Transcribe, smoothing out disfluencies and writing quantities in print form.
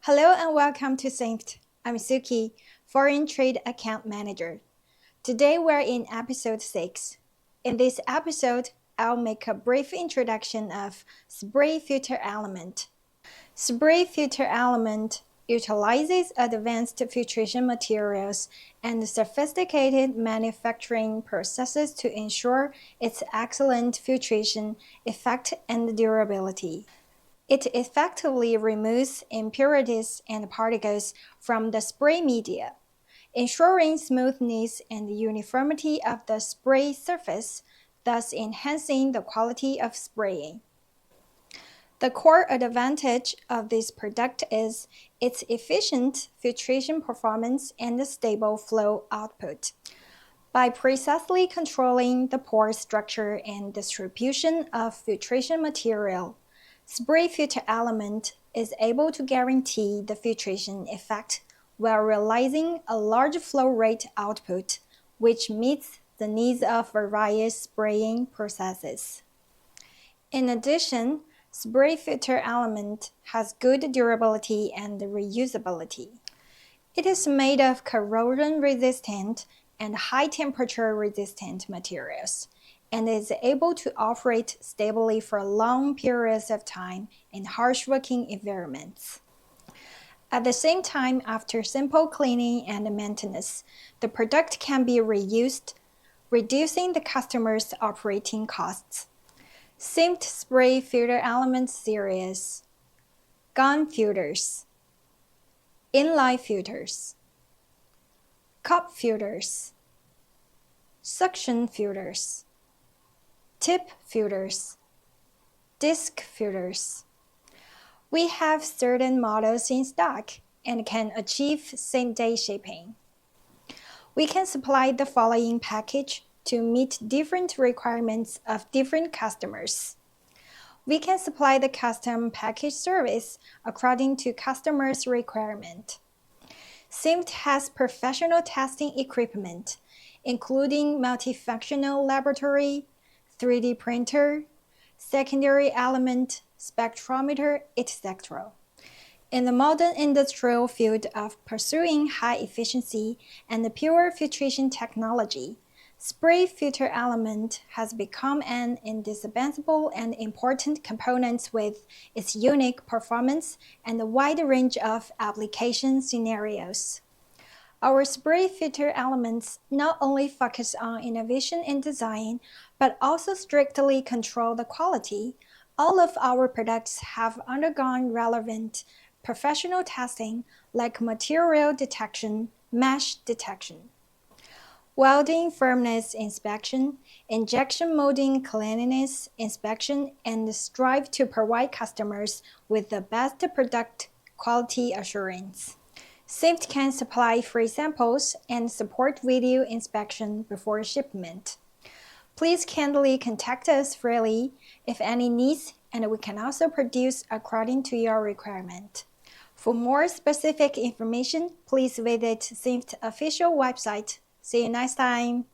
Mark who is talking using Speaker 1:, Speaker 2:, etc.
Speaker 1: Hello and welcome to Synced. I'm Suki, Foreign Trade Account Manager. Today we're in episode 6. In this episode, I'll make a brief introduction of spray filter element. Spray filter element utilizes advanced filtration materials and sophisticated manufacturing processes to ensure its excellent filtration effect and durability. It effectively removes impurities and particles from the spray media, ensuring smoothness and uniformity of the spray surface, thus enhancing the quality of spraying. The core advantage of this product is its efficient filtration performance and stable flow output. By precisely controlling the pore structure and distribution of filtration material, spray filter element is able to guarantee the filtration effect while realizing a large flow rate output, which meets the needs of various spraying processes. In addition, spray filter element has good durability and reusability. It is made of corrosion-resistant and high-temperature-resistant materials, and is able to operate stably for long periods of time in harsh working environments. At the same time, after simple cleaning and maintenance, the product can be reused, reducing the customer's operating costs. Synced Spray Filter Element Series, Gun Filters, Inline Filters, Cup Filters, Suction Filters, Tip filters, disc filters. We have certain models in stock and can achieve same-day shipping. We can supply the following package to meet different requirements of different customers. We can supply the custom package service according to customers' requirement. Synced has professional testing equipment, including multifunctional laboratory, 3D printer, secondary element, spectrometer, etc. In the modern industrial field of pursuing high efficiency and pure filtration technology, spray filter element has become an indispensable and important component with its unique performance and a wide range of application scenarios. Our spray filter elements not only focus on innovation in design, but also strictly control the quality. All of our products have undergone relevant professional testing like material detection, mesh detection, welding firmness inspection, injection molding cleanliness inspection, and strive to provide customers with the best product quality assurance. Synced can supply free samples and support video inspection before shipment. Please kindly contact us freely if any needs, and we can also produce according to your requirement. For more specific information, please visit Synced official website. See you next time.